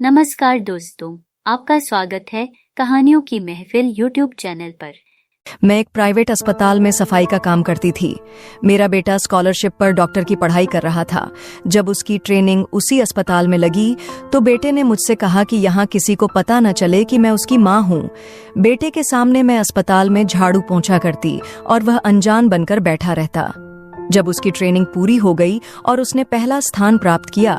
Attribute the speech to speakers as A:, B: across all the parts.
A: नमस्कार दोस्तों, आपका स्वागत है कहानियों की महफिल यूट्यूब चैनल पर।
B: मैं एक प्राइवेट अस्पताल में सफाई का काम करती थी। मेरा बेटा स्कॉलरशिप पर डॉक्टर की पढ़ाई कर रहा था। जब उसकी ट्रेनिंग उसी अस्पताल में लगी तो बेटे ने मुझसे कहा कि यहाँ किसी को पता न चले कि मैं उसकी माँ हूँ। बेटे के सामने मैं अस्पताल में झाड़ू पोंछा करती और वह अनजान बनकर बैठा रहता। जब उसकी ट्रेनिंग पूरी हो गई और उसने पहला स्थान प्राप्त किया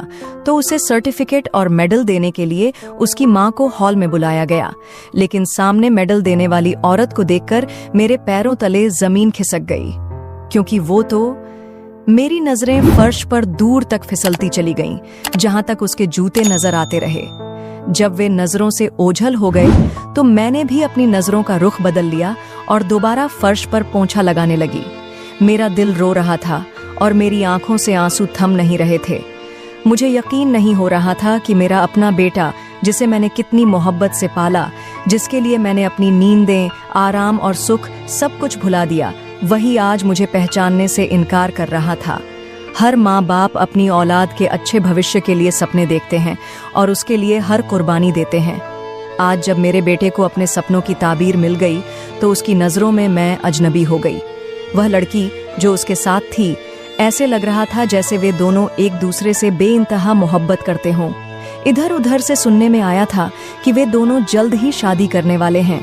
B: तो उसे सर्टिफिकेट और मेडल देने के लिए उसकी मां को हॉल में बुलाया गया। लेकिन सामने मेडल देने वाली औरत को देखकर मेरे पैरों तले जमीन खिसक गई, क्योंकि वो तो मेरी नजरें फर्श पर दूर तक फिसलती चली गईं, जहां तक उसके जूते नजर आते रहे। जब वे नजरों से ओझल हो गए तो मैंने भी अपनी नजरों का रुख बदल लिया और दोबारा फर्श पर पोंछा लगाने लगी। मेरा दिल रो रहा था और मेरी आंखों से आंसू थम नहीं रहे थे। मुझे यकीन नहीं हो रहा था कि मेरा अपना बेटा, जिसे मैंने कितनी मोहब्बत से पाला, जिसके लिए मैंने अपनी नींदें, आराम और सुख सब कुछ भुला दिया, वही आज मुझे पहचानने से इनकार कर रहा था। हर माँ बाप अपनी औलाद के अच्छे भविष्य के लिए सपने देखते हैं और उसके लिए हर कुर्बानी देते हैं। आज जब मेरे बेटे को अपने सपनों की ताबीर मिल गई तो उसकी नज़रों में मैं अजनबी हो गई। वह लड़की जो उसके साथ थी, ऐसे लग रहा था जैसे वे दोनों एक दूसरे से बेइंतहा मोहब्बत करते हों। इधर उधर से सुनने में आया था कि वे दोनों जल्द ही शादी करने वाले हैं।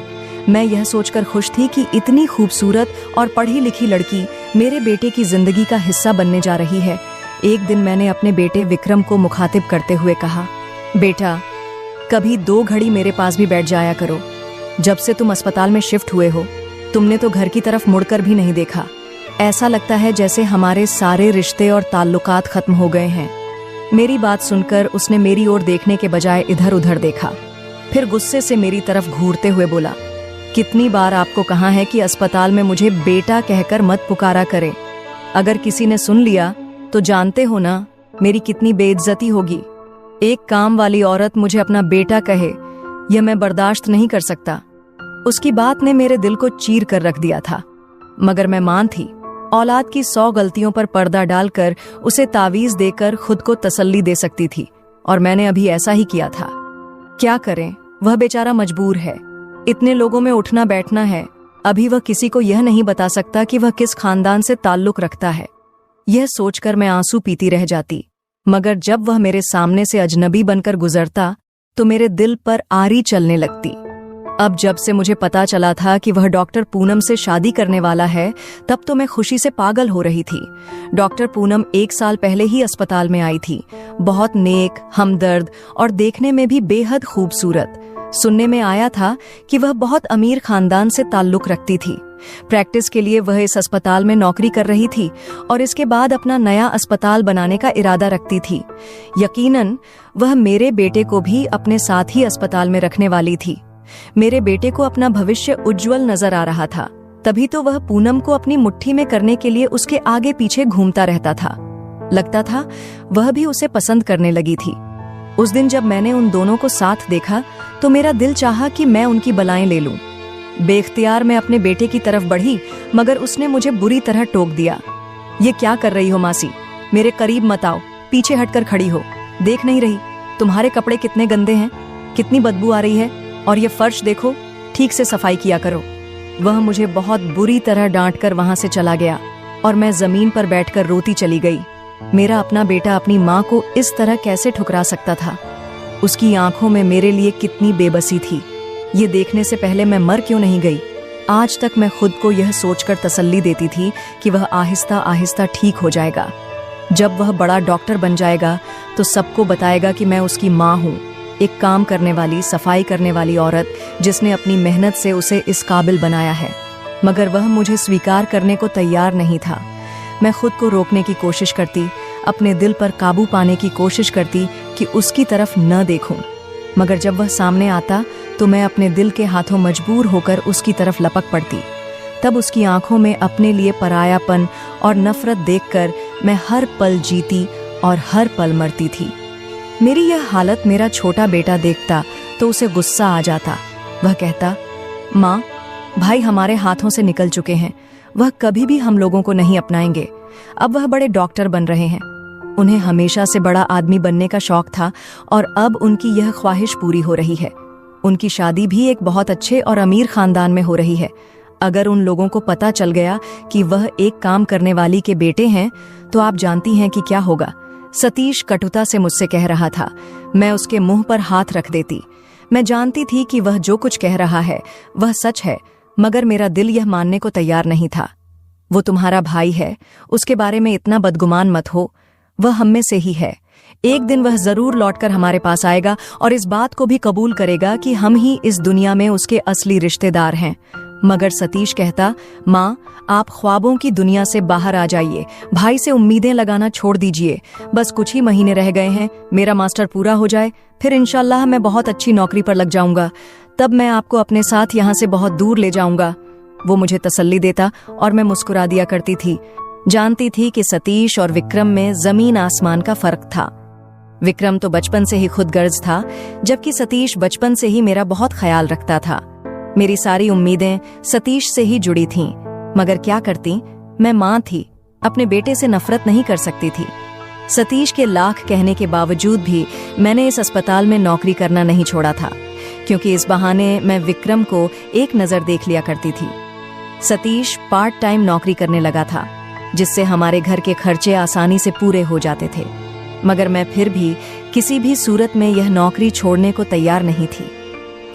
B: मैं यह सोचकर खुश थी कि इतनी खूबसूरत और पढ़ी लिखी लड़की मेरे बेटे की जिंदगी का हिस्सा बनने जा रही है। एक दिन मैंने अपने बेटे विक्रम को मुखातिब करते हुए कहा, बेटा, कभी 2 घड़ी मेरे पास भी बैठ जाया करो। जब से तुम अस्पताल में शिफ्ट हुए हो, तुमने तो घर की तरफ मुड़कर भी नहीं देखा। ऐसा लगता है जैसे हमारे सारे रिश्ते और ताल्लुकात खत्म हो गए हैं। मेरी बात सुनकर उसने मेरी ओर देखने के बजाय इधर उधर देखा, फिर गुस्से से मेरी तरफ घूरते हुए बोला, कितनी बार आपको कहा है कि अस्पताल में मुझे बेटा कहकर मत पुकारा करें। अगर किसी ने सुन लिया तो जानते हो ना मेरी कितनी बेइज्जती होगी। एक काम वाली औरत मुझे अपना बेटा कहे, यह मैं बर्दाश्त नहीं कर सकता। उसकी बात ने मेरे दिल को चीर कर रख दिया था, मगर मैं मां थी। औलाद की 100 गलतियों पर पर्दा डालकर उसे तावीज देकर खुद को तसल्ली दे सकती थी, और मैंने अभी ऐसा ही किया था। क्या करें, वह बेचारा मजबूर है। इतने लोगों में उठना बैठना है, अभी वह किसी को यह नहीं बता सकता कि वह किस खानदान से ताल्लुक रखता है। यह सोचकर मैं आंसू पीती रह जाती, मगर जब वह मेरे सामने से अजनबी बनकर गुजरता तो मेरे दिल पर आरी चलने लगती। अब जब से मुझे पता चला था कि वह डॉक्टर पूनम से शादी करने वाला है, तब तो मैं खुशी से पागल हो रही थी। डॉक्टर पूनम 1 साल पहले ही अस्पताल में आई थी, बहुत नेक, हमदर्द और देखने में भी बेहद खूबसूरत। सुनने में आया था कि वह बहुत अमीर खानदान से ताल्लुक रखती थी। प्रैक्टिस के लिए वह इस अस्पताल में नौकरी कर रही थी और इसके बाद अपना नया अस्पताल बनाने का इरादा रखती थी। यकीनन वह मेरे बेटे को भी अपने साथ ही अस्पताल में रखने वाली थी। मेरे बेटे को अपना भविष्य उज्जवल नजर आ रहा था, तभी तो वह पूनम को अपनी मुट्ठी में करने के लिए उसके आगे पीछे घूमता रहता था। लगता था वह भी उसे पसंद करने लगी थी। उस दिन जब मैंने उन दोनों को साथ देखा तो मेरा दिल चाहा कि मैं उनकी बलाएं ले लूं। बेख्तियार मैं अपने बेटे की तरफ बढ़ी, मगर उसने मुझे बुरी तरह टोक दिया। ये क्या कर रही हो मासी, मेरे करीब मत आओ, पीछे हटकर खड़ी हो। देख नहीं रही तुम्हारे कपड़े कितने गंदे हैं, कितनी बदबू आ रही है, और ये फर्श देखो, ठीक से सफाई किया करो। वह मुझे बहुत बुरी तरह डांटकर वहां से चला गया और मैं जमीन पर बैठकर रोती चली गई। मेरा अपना बेटा अपनी माँ को इस तरह कैसे ठुकरा सकता था। उसकी आंखों में मेरे लिए कितनी बेबसी थी, ये देखने से पहले मैं मर क्यों नहीं गई। आज तक मैं खुद को यह सोचकर तसल्ली देती थी कि वह आहिस्ता आहिस्ता ठीक हो जाएगा। जब वह बड़ा डॉक्टर बन जाएगा तो सबको बताएगा कि मैं उसकी माँ हूँ, एक काम करने वाली, सफाई करने वाली औरत जिसने अपनी मेहनत से उसे इस काबिल बनाया है। मगर वह मुझे स्वीकार करने को तैयार नहीं था। मैं खुद को रोकने की कोशिश करती, अपने दिल पर काबू पाने की कोशिश करती कि उसकी तरफ न देखूं। मगर जब वह सामने आता तो मैं अपने दिल के हाथों मजबूर होकर उसकी तरफ लपक पड़ती। तब उसकी आंखों में अपने लिए परायापन और नफरत देखकर मैं हर पल जीती और हर पल मरती थी। मेरी यह हालत मेरा छोटा बेटा देखता तो उसे गुस्सा आ जाता। वह कहता, माँ, भाई हमारे हाथों से निकल चुके हैं, वह कभी भी हम लोगों को नहीं अपनाएंगे। अब वह बड़े डॉक्टर बन रहे हैं, उन्हें हमेशा से बड़ा आदमी बनने का शौक था और अब उनकी यह ख्वाहिश पूरी हो रही है। उनकी शादी भी एक बहुत अच्छे और अमीर खानदान में हो रही है। अगर उन लोगों को पता चल गया कि वह एक काम करने वाली के बेटे हैं तो आप जानती हैं कि क्या होगा। सतीश कटुता से मुझसे कह रहा था। मैं उसके मुंह पर हाथ रख देती। मैं जानती थी कि वह जो कुछ कह रहा है वह सच है, मगर मेरा दिल यह मानने को तैयार नहीं था। वो तुम्हारा भाई है, उसके बारे में इतना बदगुमान मत हो। वह हम में से ही है। एक दिन वह जरूर लौटकर हमारे पास आएगा और इस बात को भी कबूल करेगा कि हम ही इस दुनिया में उसके असली रिश्तेदार हैं। मगर सतीश कहता, माँ, आप ख्वाबों की दुनिया से बाहर आ जाइए, भाई से उम्मीदें लगाना छोड़ दीजिए। बस कुछ ही महीने रह गए हैं, मेरा मास्टर पूरा हो जाए, फिर इंशाल्लाह मैं बहुत अच्छी नौकरी पर लग जाऊंगा। तब मैं आपको अपने साथ यहाँ से बहुत दूर ले जाऊंगा। वो मुझे तसल्ली देता और मैं मुस्कुरा दिया करती थी। जानती थी कि सतीश और विक्रम में जमीन आसमान का फर्क था। विक्रम तो बचपन से ही खुदगर्ज था, जबकि सतीश बचपन से ही मेरा बहुत ख्याल रखता था। मेरी सारी उम्मीदें सतीश से ही जुड़ी थीं, मगर क्या करती, मैं माँ थी, अपने बेटे से नफरत नहीं कर सकती थी। सतीश के लाख कहने के बावजूद भी मैंने इस अस्पताल में नौकरी करना नहीं छोड़ा था, क्योंकि इस बहाने मैं विक्रम को एक नजर देख लिया करती थी। सतीश पार्ट टाइम नौकरी करने लगा था, जिससे हमारे घर के खर्चे आसानी से पूरे हो जाते थे। मगर मैं फिर भी किसी भी सूरत में यह नौकरी छोड़ने को तैयार नहीं थी।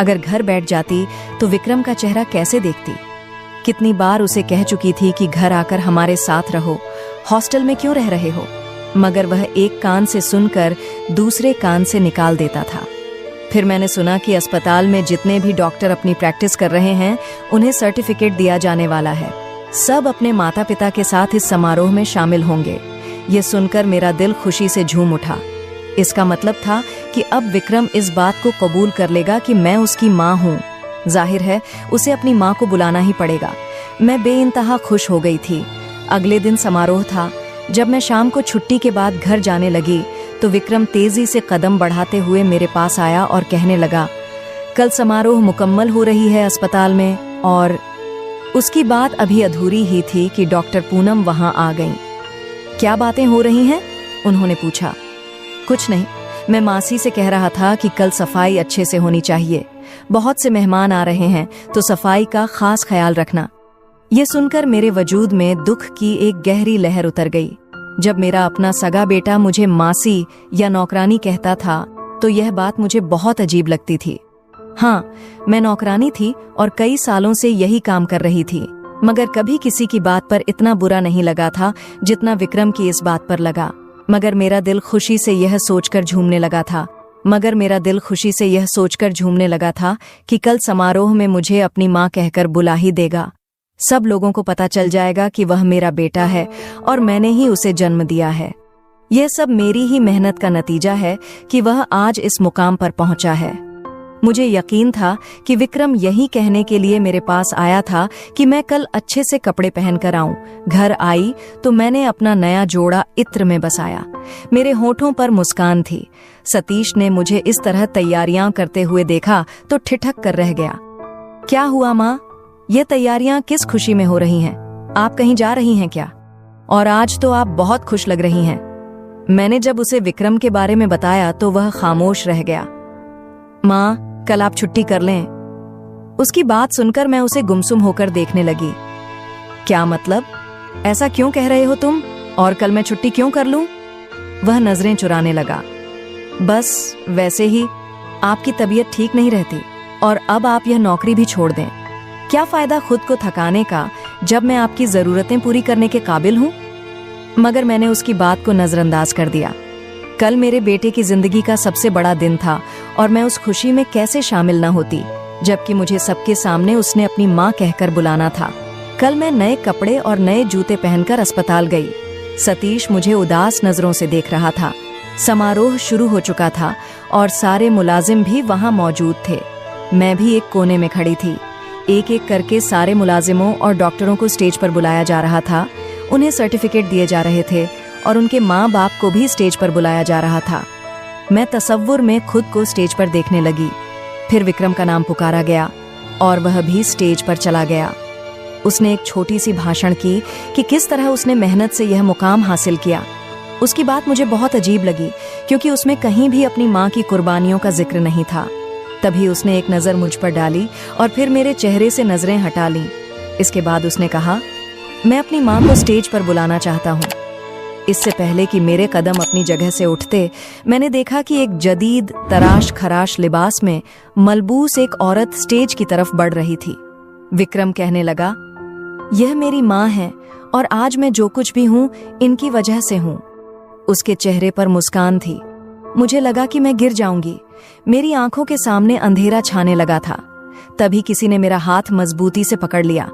B: अगर घर बैठ जाती तो विक्रम का चेहरा कैसे देखती। कितनी बार उसे कह चुकी थी कि घर आकर हमारे साथ रहो, हॉस्टल में क्यों रह रहे हो, मगर वह एक कान से सुनकर दूसरे कान से निकाल देता था। फिर मैंने सुना कि अस्पताल में जितने भी डॉक्टर अपनी प्रैक्टिस कर रहे हैं उन्हें सर्टिफिकेट दिया जाने वाला है। सब अपने माता पिता के साथ इस समारोह में शामिल होंगे। ये सुनकर मेरा दिल खुशी से झूम उठा। इसका मतलब था कि अब विक्रम इस बात को कबूल कर लेगा कि मैं उसकी माँ हूँ। जाहिर है उसे अपनी माँ को बुलाना ही पड़ेगा। मैं बेइंतहा खुश हो गई थी। अगले दिन समारोह था। जब मैं शाम को छुट्टी के बाद घर जाने लगी तो विक्रम तेजी से कदम बढ़ाते हुए मेरे पास आया और कहने लगा, कल समारोह मुकम्मल हो रही है अस्पताल में। और उसकी बात अभी अधूरी ही थी कि डॉक्टर पूनम वहां आ गईं। क्या बातें हो रही हैं? उन्होंने पूछा। कुछ नहीं, मैं मासी से कह रहा था कि कल सफाई अच्छे से होनी चाहिए। बहुत से मेहमान आ रहे हैं तो सफाई का खास ख्याल रखना। ये सुनकर मेरे वजूद में दुख की एक गहरी लहर उतर गई। जब मेरा अपना सगा बेटा मुझे मासी या नौकरानी कहता था तो यह बात मुझे बहुत अजीब लगती थी। हाँ, मैं नौकरानी थी और कई सालों से यही काम कर रही थी, मगर कभी किसी की बात पर इतना बुरा नहीं लगा था जितना विक्रम की इस बात पर लगा। मगर मेरा दिल खुशी से यह सोचकर झूमने लगा था कि कल समारोह में मुझे अपनी माँ कहकर बुला ही देगा। सब लोगों को पता चल जाएगा कि वह मेरा बेटा है और मैंने ही उसे जन्म दिया है। यह सब मेरी ही मेहनत का नतीजा है कि वह आज इस मुकाम पर पहुंचा है। मुझे यकीन था कि विक्रम यही कहने के लिए मेरे पास आया था कि मैं कल अच्छे से कपड़े पहनकर आऊं। घर आई तो मैंने अपना नया जोड़ा इत्र में बसाया। मेरे होठों पर मुस्कान थी। सतीश ने मुझे इस तरह तैयारियां करते हुए देखा तो ठिठक कर रह गया। क्या हुआ माँ? ये तैयारियां किस खुशी में हो रही हैं? आप कहीं जा रही हैं क्या? और आज तो आप बहुत खुश लग रही हैं। मैंने जब उसे विक्रम के बारे में बताया तो वह खामोश रह गया। माँ, कल आप छुट्टी कर लें। उसकी बात सुनकर मैं उसे गुमसुम होकर देखने लगी। क्या मतलब? ऐसा क्यों कह रहे हो तुम? और कल मैं छुट्टी क्यों कर लूं? वह नजरें चुराने लगा। बस वैसे ही, आपकी तबीयत ठीक नहीं रहती और अब आप यह नौकरी भी छोड़ दें। क्या फायदा खुद को थकाने का जब मैं आपकी जरूरतें पूरी करने के काबिल हूं? मगर मैंने उसकी बात को नजरअंदाज कर दिया। कल मेरे बेटे की जिंदगी का सबसे बड़ा दिन था और मैं उस खुशी में कैसे शामिल न होती, जबकि मुझे सबके सामने उसने अपनी माँ कहकर बुलाना था। कल मैं नए कपड़े और नए जूते पहनकर अस्पताल गई। सतीश मुझे उदास नजरों से देख रहा था। समारोह शुरू हो चुका था और सारे मुलाजिम भी वहां मौजूद थे। मैं भी एक कोने में खड़ी थी। एक एक करके सारे मुलाजिमों और डॉक्टरों को स्टेज पर बुलाया जा रहा था। उन्हें सर्टिफिकेट दिए जा रहे थे और उनके माँ बाप को भी स्टेज पर बुलाया जा रहा था। मैं तसव्वुर में खुद को स्टेज पर देखने लगी। फिर विक्रम का नाम पुकारा गया और वह भी स्टेज पर चला गया। उसने एक छोटी सी भाषण की कि किस तरह उसने मेहनत से यह मुकाम हासिल किया। उसकी बात मुझे बहुत अजीब लगी क्योंकि उसमें कहीं भी अपनी माँ की कुर्बानियों का जिक्र नहीं था। तभी उसने एक नज़र मुझ पर डाली और फिर मेरे चेहरे से नजरें हटा लीं। इसके बाद उसने कहा, मैं अपनी माँ को स्टेज पर बुलाना चाहता हूँ। इससे पहले कि मेरे कदम अपनी जगह से उठते, मैंने देखा कि एक जदीद तराश खराश लिबास में मलबूस एक औरत स्टेज की तरफ बढ़ रही थी। विक्रम कहने लगा, यह मेरी माँ है और आज मैं जो कुछ भी हूँ इनकी वजह से हूँ। उसके चेहरे पर मुस्कान थी। मुझे लगा कि मैं गिर जाऊंगी। मेरी आंखों के सामने अंधेरा छाने लगा था। तभी किसी ने मेरा हाथ मजबूती से पकड़ लिया।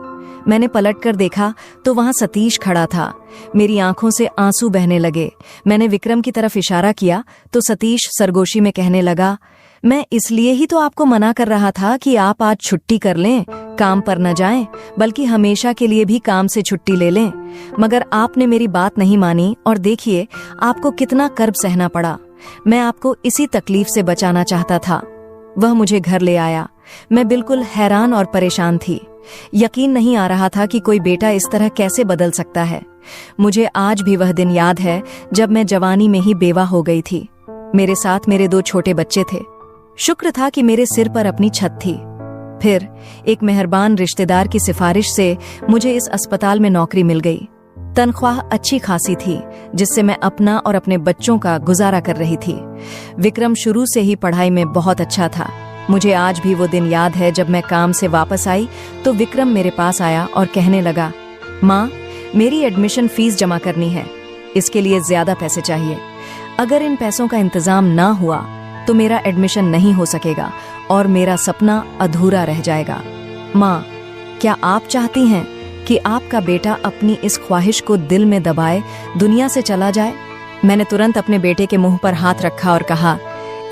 B: मैंने पलटकर देखा तो वहां सतीश खड़ा था। मेरी आंखों से आंसू बहने लगे। मैंने विक्रम की तरफ इशारा किया तो सतीश सरगोशी में कहने लगा, मैं इसलिए ही तो आपको मना कर रहा था कि आप आज छुट्टी कर लें, काम पर न जाएं, बल्कि हमेशा के लिए भी काम से छुट्टी ले लें। मगर आपने मेरी बात नहीं मानी और देखिए आपको कितना कर्ब सहना पड़ा। मैं आपको इसी तकलीफ से बचाना चाहता था। वह मुझे घर ले आया। मैं बिल्कुल हैरान और परेशान थी। यकीन नहीं आ रहा था कि कोई बेटा इस तरह कैसे बदल सकता है। मुझे आज भी वह दिन याद है जब मैं जवानी में ही बेवा हो गई थी। मेरे साथ मेरे 2 छोटे बच्चे थे। शुक्र था कि मेरे सिर पर अपनी छत थी। फिर एक मेहरबान रिश्तेदार की सिफारिश से मुझे इस अस्पताल में नौकरी मिल गई। तनख्वाह अच्छी खासी थी जिससे मैं अपना और अपने बच्चों का गुजारा कर रही थी। विक्रम शुरू से ही पढ़ाई में बहुत अच्छा था। मुझे आज भी वो दिन याद है जब मैं काम से वापस आई तो विक्रम मेरे पास आया और कहने लगा, माँ, मेरी एडमिशन फीस जमा करनी है। इसके लिए ज्यादा पैसे चाहिए। अगर इन पैसों का इंतजाम ना हुआ तो मेरा एडमिशन नहीं हो सकेगा और मेरा सपना अधूरा रह जाएगा। माँ, क्या आप चाहती हैं कि आपका बेटा अपनी इस ख्वाहिश को दिल में दबाए दुनिया से चला जाए? मैंने तुरंत अपने बेटे के मुंह पर हाथ रखा और कहा,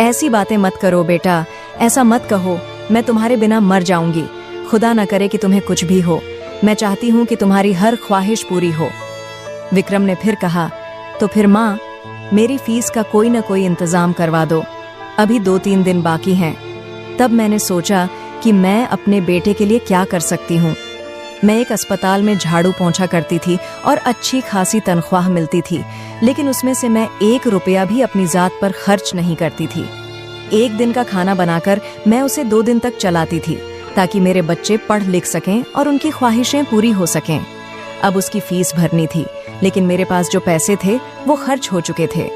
B: ऐसी बातें मत करो बेटा, ऐसा मत कहो। मैं तुम्हारे बिना मर जाऊंगी। खुदा न करे कि तुम्हें कुछ भी हो। मैं चाहती हूँ कि तुम्हारी हर ख्वाहिश पूरी हो। विक्रम ने फिर कहा, तो फिर माँ, मेरी फीस का कोई न कोई इंतजाम करवा दो। अभी 2-3 दिन बाकी हैं। तब मैंने सोचा कि मैं अपने बेटे के लिए क्या कर सकती हूँ। मैं एक अस्पताल में झाड़ू पोंछा करती थी और अच्छी खासी तनख्वाह मिलती थी, लेकिन उसमें से मैं 1 रुपया भी अपनी जात पर खर्च नहीं करती थी। एक दिन का खाना बनाकर मैं उसे 2 दिन तक चलाती थी ताकि मेरे बच्चे पढ़ लिख सकें और उनकी ख्वाहिशें पूरी हो सकें। अब उसकी फीस भरनी थी, लेकिन मेरे पास जो पैसे थे वो खर्च हो चुके थे।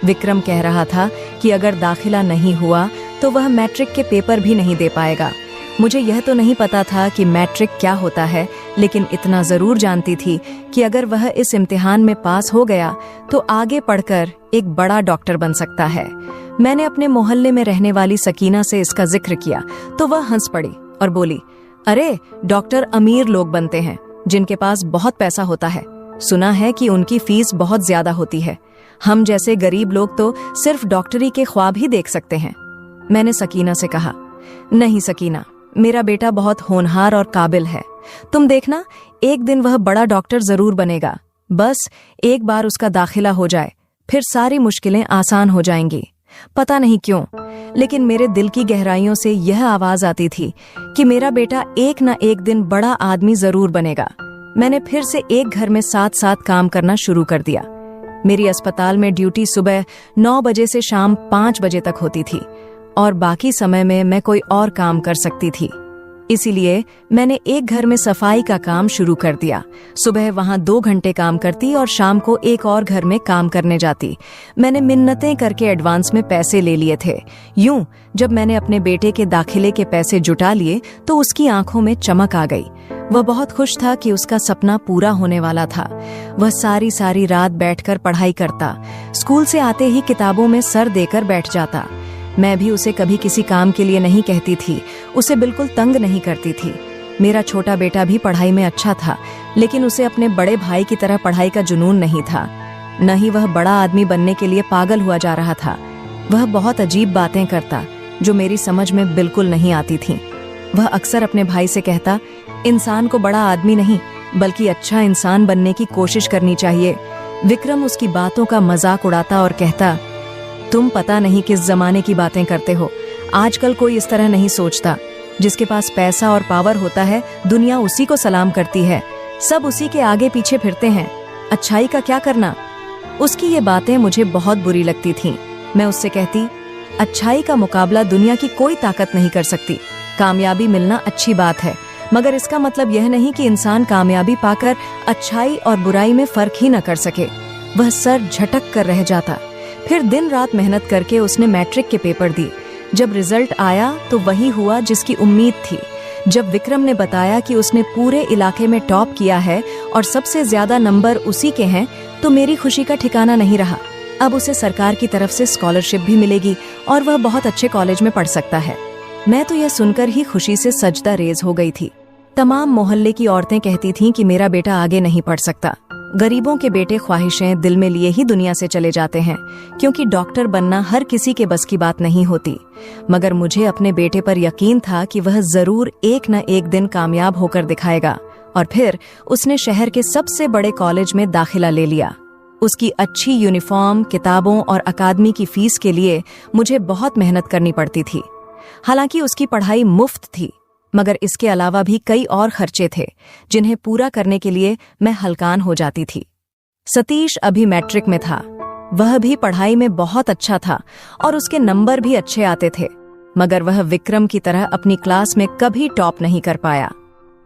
B: विक्रम कह रहा था कि अगर दाखिला नहीं हुआ तो वह मैट्रिक के पेपर भी नहीं दे पाएगा। मुझे यह तो नहीं पता था कि मैट्रिक क्या होता है, लेकिन इतना जरूर जानती थी कि अगर वह इस इम्तिहान में पास हो गया तो आगे पढ़कर एक बड़ा डॉक्टर बन सकता है। मैंने अपने मोहल्ले में रहने वाली सकीना से इसका जिक्र किया तो वह हंस पड़ी और बोली, अरे, डॉक्टर अमीर लोग बनते हैं जिनके पास बहुत पैसा होता है। सुना है कि उनकी फीस बहुत ज्यादा होती है। हम जैसे गरीब लोग तो सिर्फ डॉक्टरी के ख्वाब ही देख सकते हैं। मैंने सकीना से कहा, नहीं सकीना, मेरा बेटा बहुत होनहार और काबिल है। तुम देखना, एक दिन वह बड़ा डॉक्टर जरूर बनेगा। बस एक बार उसका दाखिला हो जाए, फिर सारी मुश्किलें आसान हो जाएंगी। पता नहीं क्यों, लेकिन मेरे दिल की गहराइयों से यह आवाज आती थी कि मेरा बेटा एक न एक दिन बड़ा आदमी जरूर बनेगा। मैंने फिर से एक घर में साथ साथ काम करना शुरू कर दिया। मेरी अस्पताल में ड्यूटी सुबह 9 बजे से शाम 5 बजे तक होती थी और बाकी समय में मैं कोई और काम कर सकती थी। इसीलिए मैंने एक घर में सफाई का काम शुरू कर दिया। सुबह वहां 2 घंटे काम करती और शाम को एक और घर में काम करने जाती। मैंने मिन्नतें करके एडवांस में पैसे ले लिए थे। यूं जब मैंने अपने बेटे के दाखिले के पैसे जुटा लिए तो उसकी आंखों में चमक आ गई। वह बहुत खुश था कि उसका सपना पूरा होने वाला था। वह सारी सारी रात बैठकर पढ़ाई करता। स्कूल से आते ही किताबों में सर देकर बैठ जाता। मैं भी उसे कभी किसी काम के लिए नहीं कहती थी, उसे बिल्कुल तंग नहीं करती थी। मेरा छोटा बेटा भी पढ़ाई में अच्छा था, लेकिन उसे अपने बड़े भाई की तरह पढ़ाई का जुनून नहीं था। न ही वह बड़ा आदमी बनने के लिए पागल हुआ जा रहा था। वह बहुत अजीब बातें करता जो मेरी समझ में बिल्कुल नहीं आती थीं। वह अक्सर अपने भाई से कहता, इंसान को बड़ा आदमी नहीं बल्कि अच्छा इंसान बनने की कोशिश करनी चाहिए। विक्रम उसकी बातों का मजाक उड़ाता और कहता, तुम पता नहीं किस जमाने की बातें करते हो। आजकल कोई इस तरह नहीं सोचता। जिसके पास पैसा और पावर होता है दुनिया उसी को सलाम करती है। सब उसी के आगे पीछे फिरते हैं। अच्छाई का क्या करना? उसकी ये बातें मुझे बहुत बुरी लगती थीं। मैं उससे कहती, अच्छाई का मुकाबला दुनिया की कोई ताकत नहीं कर सकती। कामयाबी मिलना अच्छी बात है, मगर इसका मतलब यह नहीं कि इंसान कामयाबी पाकर अच्छाई और बुराई में फर्क ही न कर सके। वह सर झटक कर रह जाता। फिर दिन रात मेहनत करके उसने मैट्रिक के पेपर दी। जब रिजल्ट आया तो वही हुआ जिसकी उम्मीद थी। जब विक्रम ने बताया कि उसने पूरे इलाके में टॉप किया है और सबसे ज्यादा नंबर उसी के हैं, तो मेरी खुशी का ठिकाना नहीं रहा। अब उसे सरकार की तरफ से स्कॉलरशिप भी मिलेगी और वह बहुत अच्छे कॉलेज में पढ़ सकता है। मैं तो यह सुनकर ही खुशी से सजदा रेज हो गई थी। तमाम मोहल्ले की औरतें कहती थीं कि मेरा बेटा आगे नहीं पढ़ सकता। गरीबों के बेटे ख्वाहिशें दिल में लिए ही दुनिया से चले जाते हैं, क्योंकि डॉक्टर बनना हर किसी के बस की बात नहीं होती। मगर मुझे अपने बेटे पर यकीन था कि वह जरूर एक न एक दिन कामयाब होकर दिखाएगा। और फिर उसने शहर के सबसे बड़े कॉलेज में दाखिला ले लिया। उसकी अच्छी यूनिफॉर्म, किताबों और अकादमी की फीस के लिए मुझे बहुत मेहनत करनी पड़ती थी। हालांकि उसकी पढ़ाई मुफ्त थी, मगर इसके अलावा भी कई और खर्चे थे जिन्हें पूरा करने के लिए मैं हलकान हो जाती थी। सतीश अभी मैट्रिक में था। वह भी पढ़ाई में बहुत अच्छा था और उसके नंबर भी अच्छे आते थे, मगर वह विक्रम की तरह अपनी क्लास में कभी टॉप नहीं कर पाया।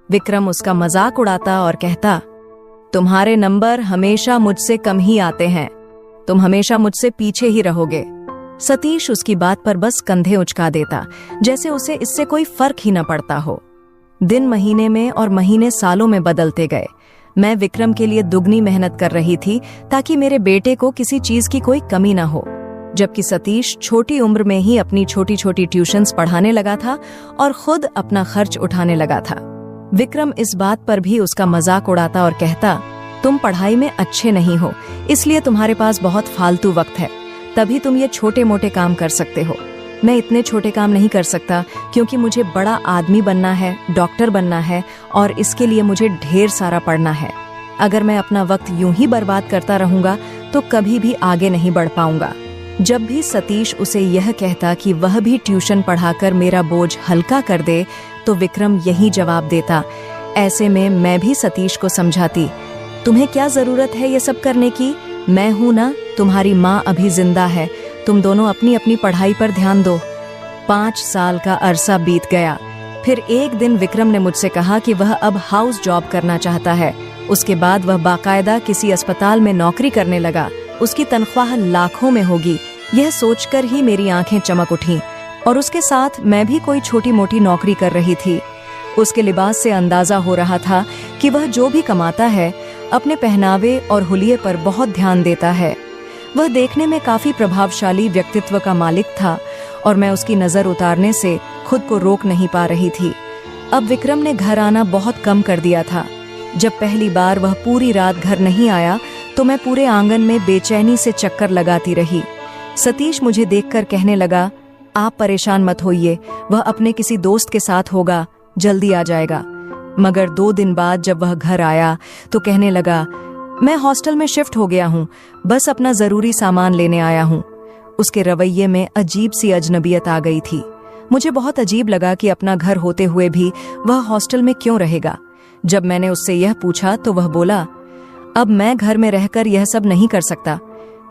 B: विक्रम उसका मजाक उड़ाता और कहता, तुम्हारे नंबर हमेशा मुझसे कम ही आते हैं, तुम हमेशा मुझसे पीछे ही रहोगे। सतीश उसकी बात पर बस कंधे उचका देता, जैसे उसे इससे कोई फर्क ही न पड़ता हो। दिन महीने में और महीने सालों में बदलते गए। मैं विक्रम के लिए दुगनी मेहनत कर रही थी ताकि मेरे बेटे को किसी चीज की कोई कमी न हो, जबकि सतीश छोटी उम्र में ही अपनी छोटी छोटी ट्यूशन्स पढ़ाने लगा था और खुद अपना खर्च उठाने लगा था। विक्रम इस बात पर भी उसका मजाक उड़ाता और कहता, तुम पढ़ाई में अच्छे नहीं हो, इसलिए तुम्हारे पास बहुत फालतू वक्त है, तभी तुम ये छोटे मोटे काम कर सकते हो। मैं इतने छोटे काम नहीं कर सकता, क्योंकि मुझे बड़ा आदमी बनना है, डॉक्टर बनना है, और इसके लिए मुझे ढेर सारा पढ़ना है। अगर मैं अपना वक्त यूं ही बर्बाद करता रहूंगा तो कभी भी आगे नहीं बढ़ पाऊंगा। जब भी सतीश उसे यह कहता कि वह भी ट्यूशन पढ़ाकर मेरा बोझ हल्का कर दे, तो विक्रम यही जवाब देता। ऐसे में मैं भी सतीश को समझाती, तुम्हें क्या जरूरत है ये सब करने की? मैं हूं ना, तुम्हारी माँ अभी जिंदा है, तुम दोनों अपनी अपनी पढ़ाई पर ध्यान दो। 5 साल का अरसा बीत गया। फिर एक दिन विक्रम ने मुझसे कहा कि वह अब हाउस जॉब करना चाहता है। उसके बाद वह बाकायदा किसी अस्पताल में नौकरी करने लगा। उसकी तनख्वाह लाखों में होगी। यह सोचकर ही मेरी आंखें चमक उठीं। और उसके साथ मैं भी कोई छोटी मोटी नौकरी कर रही थी। उसके लिबास से अंदाजा हो रहा था कि वह जो भी कमाता है अपने पहनावे और हुलिये पर बहुत ध्यान देता है। वह देखने में काफी प्रभावशाली व्यक्तित्व का मालिक था और मैं उसकी नजर उतारने से खुद को रोक नहीं पा रही थी। अब विक्रम ने घर आना बहुत कम कर दिया था। जब पहली बार वह पूरी रात घर नहीं आया तो मैं पूरे आंगन में बेचैनी से चक्कर लगाती रही। सतीश मुझे देखकर कहने लगा, आप परेशान मत होइए, वह अपने किसी दोस्त के साथ होगा, जल्दी आ जाएगा। मगर 2 दिन बाद जब वह घर आया तो कहने लगा, मैं हॉस्टल में शिफ्ट हो गया हूँ, बस अपना जरूरी सामान लेने आया हूँ। उसके रवैये में अजीब सी अजनबियत आ गई थी। मुझे बहुत अजीब लगा कि अपना घर होते हुए भी वह हॉस्टल में क्यों रहेगा। जब मैंने उससे यह पूछा तो वह बोला, अब मैं घर में रहकर यह सब नहीं कर सकता।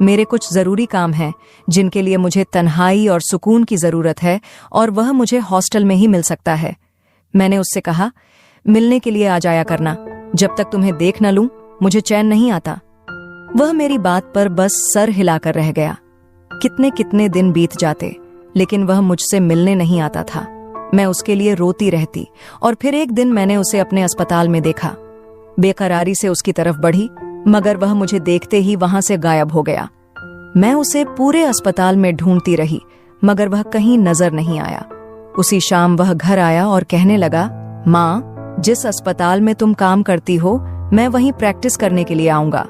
B: मेरे कुछ जरूरी काम हैं जिनके लिए मुझे तन्हाई और सुकून की जरूरत है, और वह मुझे हॉस्टल में ही मिल सकता है। मैंने उससे कहा, मिलने के लिए आ जाया करना, जब तक तुम्हें देख न लूं मुझे चैन नहीं आता। वह मेरी बात पर बस सर हिलाकर रह गया। कितने कितने दिन बीत जाते, लेकिन वह मुझसे मिलने नहीं आता था। मैं उसके लिए रोती रहती। और फिर एक दिन मैंने उसे अपने अस्पताल में देखा। बेकरारी से उसकी तरफ बढ़ी, मगर वह मुझे देखते ही वहां से गायब हो गया। मैं उसे पूरे अस्पताल में ढूंढती रही, मगर वह कहीं नजर नहीं आया। उसी शाम वह घर आया और कहने लगा, माँ, जिस अस्पताल में तुम काम करती हो मैं वहीं प्रैक्टिस करने के लिए आऊंगा।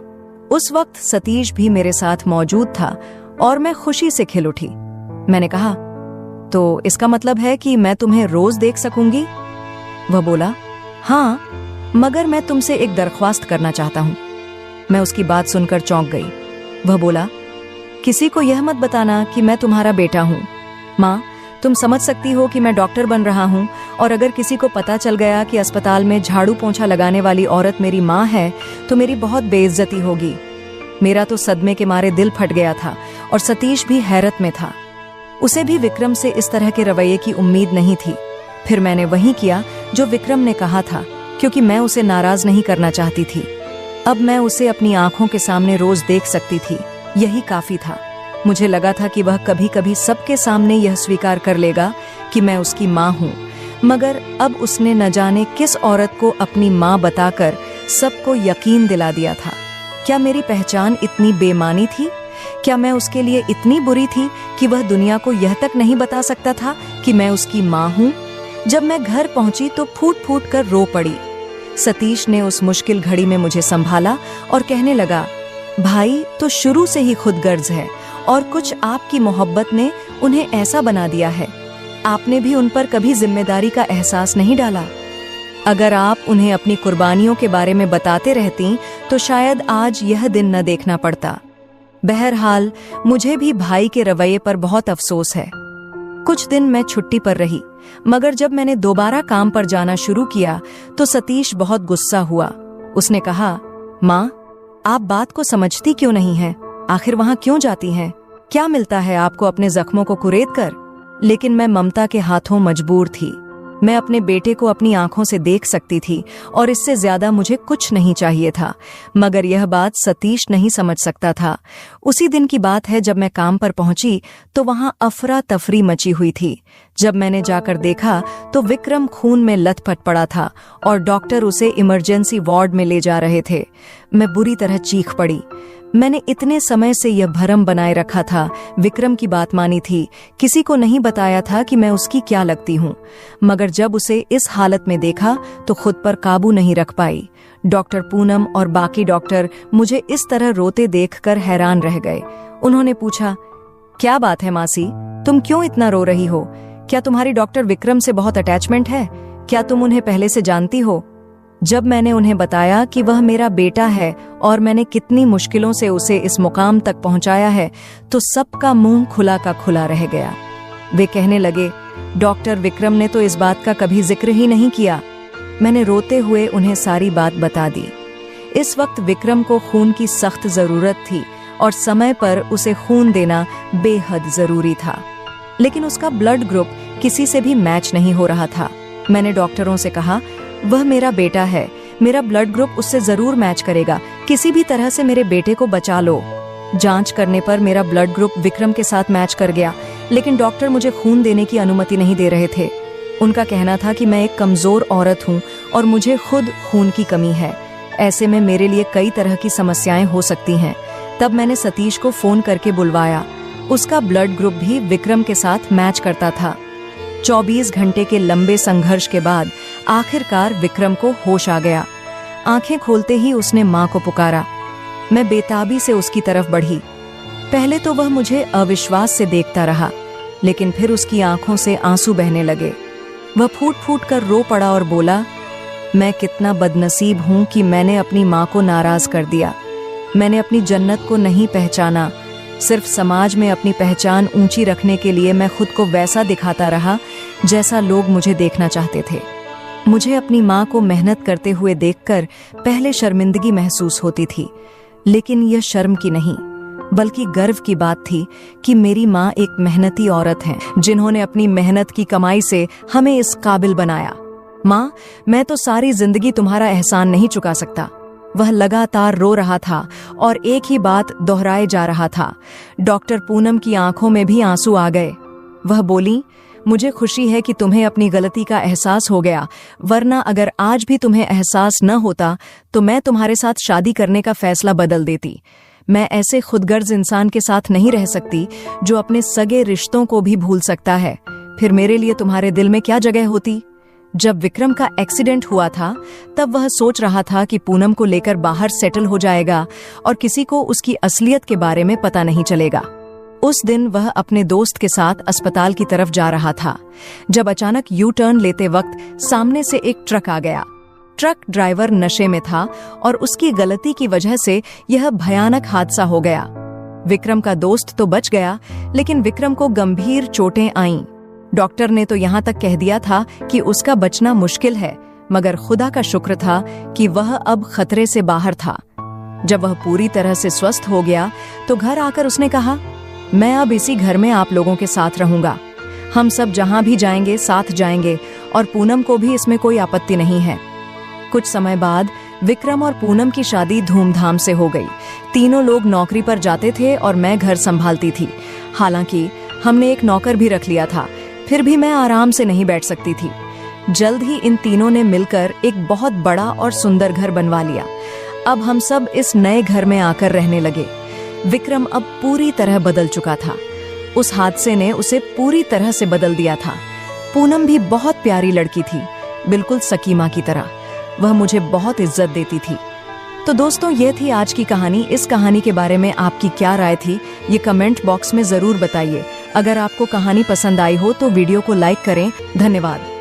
B: उस वक्त सतीश भी मेरे साथ मौजूद था और मैं खुशी से खिल उठी। मैंने कहा, तो इसका मतलब है कि मैं तुम्हें रोज देख सकूंगी? वह बोला, हाँ, मगर मैं तुमसे एक दरख्वास्त करना चाहता हूँ। मैं उसकी बात सुनकर चौंक गई। वह बोला, किसी को यह मत बताना कि मैं तुम्हारा बेटा हूँ। माँ, तुम समझ सकती हो कि मैं डॉक्टर बन रहा हूँ, और अगर किसी को पता चल गया कि अस्पताल में झाड़ू पोंछा लगाने वाली औरत मेरी माँ है तो मेरी बहुत बेइज्जती होगी। मेरा तो सदमे के मारे दिल फट गया था और सतीश भी हैरत में था। उसे भी विक्रम से इस तरह के रवैये की उम्मीद नहीं थी। फिर मैंने वही किया जो विक्रम ने कहा था, क्योंकि मैं उसे नाराज नहीं करना चाहती थी। अब मैं उसे अपनी आंखों के सामने रोज देख सकती थी, यही काफी था। मुझे लगा था कि वह कभी कभी सबके सामने यह स्वीकार कर लेगा कि मैं उसकी माँ हूँ, मगर अब उसने न जाने किस औरत को अपनी माँ बताकर सबको यकीन दिला दिया था। क्या मेरी पहचान इतनी बेमानी थी? क्या मैं उसके लिए इतनी बुरी थी कि वह दुनिया को यह तक नहीं बता सकता था कि मैं उसकी माँ हूँ? जब मैं घर पहुंची तो फूट फूट कर रो पड़ी। सतीश ने उस मुश्किल घड़ी में मुझे संभाला और कहने लगा, भाई तो शुरू से ही खुदगर्ज है और कुछ आपकी मोहब्बत ने उन्हें ऐसा बना दिया है। आपने भी उन पर कभी जिम्मेदारी का एहसास नहीं डाला। अगर आप उन्हें अपनी कुर्बानियों के बारे में बताते रहती तो शायद आज यह दिन न देखना पड़ता। बहरहाल मुझे भी भाई के रवैये पर बहुत अफसोस है। कुछ दिन मैं छुट्टी पर रही, मगर जब मैंने दोबारा काम पर जाना शुरू किया तो सतीश बहुत गुस्सा हुआ। उसने कहा, माँ, आप बात को समझती क्यों नहीं हैं? आखिर वहां क्यों जाती हैं? क्या मिलता है आपको अपने जख्मों को कुरेद कर? लेकिन मैं ममता के हाथों मजबूर थी। मैं अपने बेटे को अपनी आंखों से देख सकती थी और इससे ज्यादा मुझे कुछ नहीं चाहिए था, मगर यह बात सतीश नहीं समझ सकता था। उसी दिन की बात है, जब मैं काम पर पहुंची तो वहां अफरा तफरी मची हुई थी। जब मैंने जाकर देखा तो विक्रम खून में लथपथ पड़ा था और डॉक्टर उसे इमरजेंसी वार्ड में ले जा रहे थे। मैं बुरी तरह चीख पड़ी। मैंने इतने समय से यह भरम बनाए रखा था, विक्रम की बात मानी थी, किसी को नहीं बताया था कि मैं उसकी क्या लगती हूँ, मगर जब उसे इस हालत में देखा तो खुद पर काबू नहीं रख पाई। डॉक्टर पूनम और बाकी डॉक्टर मुझे इस तरह रोते देखकर हैरान रह गए। उन्होंने पूछा, क्या बात है मासी, तुम क्यों इतना रो रही हो? क्या तुम्हारी डॉक्टर विक्रम से बहुत अटैचमेंट है? क्या तुम उन्हें पहले से जानती हो? जब मैंने उन्हें बताया कि वह मेरा बेटा है और मैंने कितनी मुश्किलों से उसे इस मुकाम तक पहुंचाया है, तो सबका मुंह खुला का खुला रह गया। वे कहने लगे, डॉक्टर विक्रम ने तो इस बात का कभी जिक्र ही नहीं किया। मैंने रोते हुए उन्हें सारी बात बता दी। इस वक्त विक्रम को खून की सख्त जरूरत थी और समय पर उसे खून देना बेहद जरूरी था, लेकिन उसका ब्लड ग्रुप किसी से भी मैच नहीं हो रहा था। मैंने डॉक्टरों से कहा, वह मेरा बेटा है, मेरा ब्लड ग्रुप उससे जरूर मैच करेगा, किसी भी तरह से मेरे बेटे को बचा लो। जांच करने पर मेरा ब्लड ग्रुप विक्रम के साथ मैच कर गया, लेकिन डॉक्टर मुझे खून देने की अनुमति नहीं दे रहे थे। उनका कहना था कि मैं एक कमजोर औरत हूँ और मुझे खुद खून की कमी है। ऐसे में मेरे लिए कई तरह की समस्याएं हो सकती हैं। तब मैंने सतीश को फोन करके बुलवाया। उसका ब्लड ग्रुप भी विक्रम के साथ मैच करता था। 24 घंटे के लंबे संघर्ष के बाद आखिरकार विक्रम को होश आ गया। आंखें खोलते ही उसने माँ को पुकारा। मैं बेताबी से उसकी तरफ बढ़ी। पहले तो वह मुझे अविश्वास से देखता रहा, लेकिन फिर उसकी आंखों से आंसू बहने लगे। वह फूट फूट कर रो पड़ा और बोला, मैं कितना बदनसीब हूं कि मैंने अपनी माँ को नाराज कर दिया। मैंने अपनी जन्नत को नहीं पहचाना। सिर्फ समाज में अपनी पहचान ऊंची रखने के लिए मैं खुद को वैसा दिखाता रहा जैसा लोग मुझे देखना चाहते थे। मुझे अपनी माँ को मेहनत करते हुए देखकर पहले शर्मिंदगी महसूस होती थी, लेकिन यह शर्म की नहीं बल्कि गर्व की बात थी कि मेरी माँ एक मेहनती औरत हैं, जिन्होंने अपनी मेहनत की कमाई से हमें इस काबिल बनाया। माँ, मैं तो सारी जिंदगी तुम्हारा एहसान नहीं चुका सकता। वह लगातार रो रहा था और एक ही बात दोहराए जा रहा था। डॉक्टर पूनम की आंखों में भी आंसू आ गए। वह बोली, मुझे खुशी है कि तुम्हें अपनी गलती का एहसास हो गया, वरना अगर आज भी तुम्हें एहसास न होता तो मैं तुम्हारे साथ शादी करने का फैसला बदल देती। मैं ऐसे खुदगर्ज इंसान के साथ नहीं रह सकती जो अपने सगे रिश्तों को भी भूल सकता है। फिर मेरे लिए तुम्हारे दिल में क्या जगह होती? जब विक्रम का एक्सीडेंट हुआ था तब वह सोच रहा था कि पूनम को लेकर बाहर सेटल हो जाएगा और किसी को उसकी असलियत के बारे में पता नहीं चलेगा। उस दिन वह अपने दोस्त के साथ अस्पताल की तरफ जा रहा था, जब अचानक यू टर्न लेते वक्त सामने से एक ट्रक आ गया। ट्रक ड्राइवर नशे में था और उसकी गलती की वजह से यह भयानक हादसा हो गया। विक्रम का दोस्त तो बच गया, लेकिन विक्रम को गंभीर चोटें आईं। डॉक्टर ने तो यहाँ तक कह दिया था कि उसका बचना मुश्किल है, मगर खुदा का शुक्र था कि वह अब खतरे से बाहर था। जब वह पूरी तरह से स्वस्थ हो गया तो घर आकर उसने कहा, मैं अब इसी घर में आप लोगों के साथ रहूंगा। हम सब जहां भी जाएंगे साथ जाएंगे और पूनम को भी इसमें कोई आपत्ति नहीं है। कुछ समय बाद विक्रम और पूनम की शादी धूमधाम से हो गई। तीनों लोग नौकरी पर जाते थे और मैं घर संभालती थी। हालांकि हमने एक नौकर भी रख लिया था, फिर भी मैं आराम से नहीं बैठ सकती थी। जल्द ही इन तीनों ने मिलकर एक बहुत बड़ा और सुंदर घर बनवा लिया। अब हम सब इस नए घर में आकर रहने लगे। विक्रम अब पूरी तरह बदल चुका था। उस हादसे ने उसे पूरी तरह से बदल दिया था। पूनम भी बहुत प्यारी लड़की थी, बिल्कुल सकी माँ की तरह। वह मुझे बहुत इज्जत देती थी। तो दोस्तों, ये थी आज की कहानी। इस कहानी के बारे में आपकी क्या राय थी, ये कमेंट बॉक्स में जरूर बताइए। अगर आपको कहानी पसंद आई हो तो वीडियो को लाइक करें। धन्यवाद।